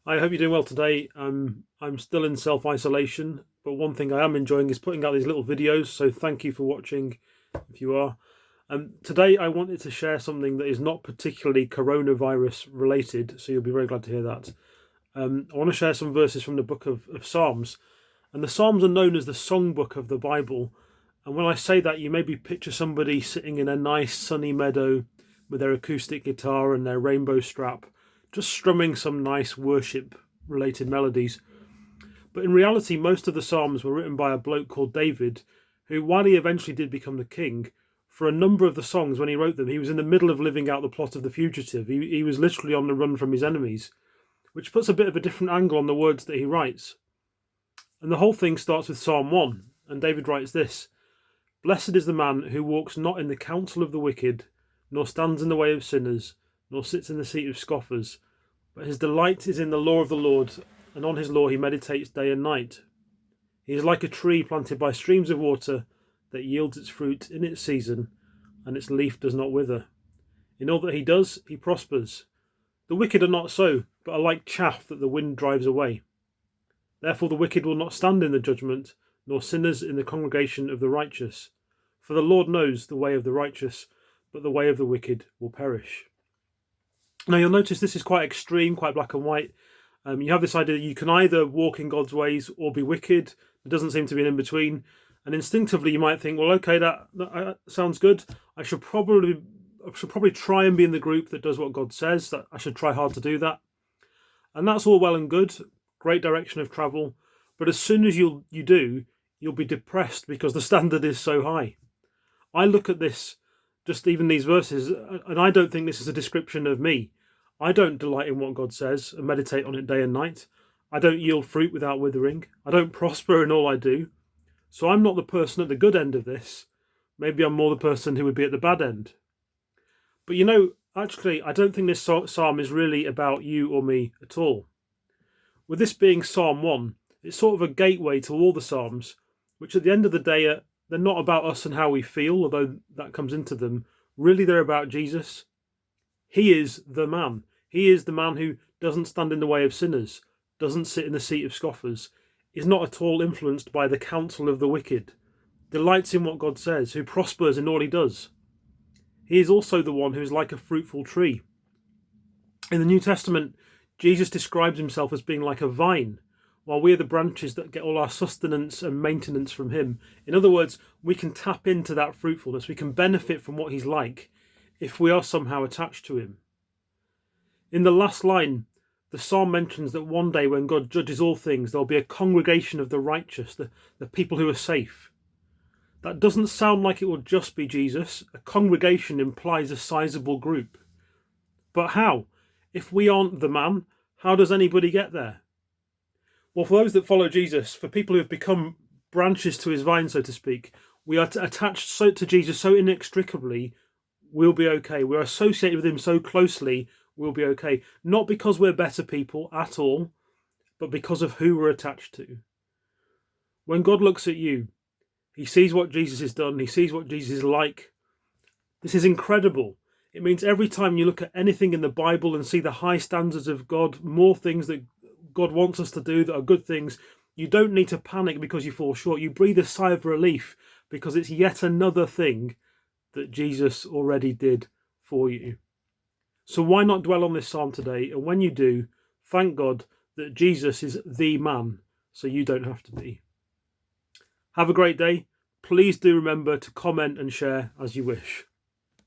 I hope you're doing well today. I'm still in self-isolation, but one thing I am enjoying is putting out these little videos, so thank you for watching if you are. Today I wanted to share something that is not particularly coronavirus related, so you'll be very glad to hear that. I want to share some verses from the book of Psalms, and the Psalms are known as the songbook of the Bible. And when I say that, you maybe picture somebody sitting in a nice sunny meadow with their acoustic guitar and their rainbow strap, just strumming some nice worship related melodies. But in reality, most of the Psalms were written by a bloke called David, who, while he eventually did become the king, for a number of the songs when he wrote them, he was in the middle of living out the plot of The Fugitive. He was literally on the run from his enemies, which puts a bit of a different angle on the words that he writes. And the whole thing starts with Psalm 1, and David writes this: "Blessed is the man who walks not in the counsel of the wicked, nor stands in the way of sinners, nor sits in the seat of scoffers, but his delight is in the law of the Lord, and on his law he meditates day and night. He is like a tree planted by streams of water that yields its fruit in its season, and its leaf does not wither. In all that he does, he prospers. The wicked are not so, but are like chaff that the wind drives away. Therefore the wicked will not stand in the judgment, nor sinners in the congregation of the righteous. For the Lord knows the way of the righteous, but the way of the wicked will perish." Now you'll notice this is quite extreme, quite black and white. You have this idea that you can either walk in God's ways or be wicked. There doesn't seem to be an in-between. And instinctively you might think, well, okay, that sounds good. I should probably try and be in the group that does what God says. That I should try hard to do that. And that's all well and good. Great direction of travel. But as soon as you do, you'll be depressed because the standard is so high. I look at this, just even these verses, and I don't think this is a description of me. I don't delight in what God says and meditate on it day and night. I don't yield fruit without withering. I don't prosper in all I do. So I'm not the person at the good end of this. Maybe I'm more the person who would be at the bad end. But actually, I don't think this psalm is really about you or me at all. With this being Psalm 1, it's sort of a gateway to all the Psalms, which at the end of the day, they're not about us and how we feel, although that comes into them. Really, they're about Jesus. He is the man. He is the man who doesn't stand in the way of sinners, doesn't sit in the seat of scoffers, is not at all influenced by the counsel of the wicked, delights in what God says, who prospers in all he does. He is also the one who is like a fruitful tree. In the New Testament, Jesus describes himself as being like a vine, while we are the branches that get all our sustenance and maintenance from him. In other words, we can tap into that fruitfulness. We can benefit from what he's like if we are somehow attached to him. In the last line, the psalm mentions that one day when God judges all things, there'll be a congregation of the righteous, the people who are safe. That doesn't sound like it will just be Jesus. A congregation implies a sizable group. But how? If we aren't the man, how does anybody get there? Well, for those that follow Jesus, for people who have become branches to his vine, so to speak, we are attached to Jesus so inextricably, we'll be okay. We're associated with him so closely, we'll be okay. Not because we're better people at all, but because of who we're attached to. When God looks at you, he sees what Jesus has done. He sees what Jesus is like. This is incredible. It means every time you look at anything in the Bible and see the high standards of God, more things that God wants us to do that are good things, you don't need to panic because you fall short. You breathe a sigh of relief because it's yet another thing that Jesus already did for you. So why not dwell on this psalm today? And when you do, thank God that Jesus is the man, so you don't have to be. Have a great day. Please do remember to comment and share as you wish.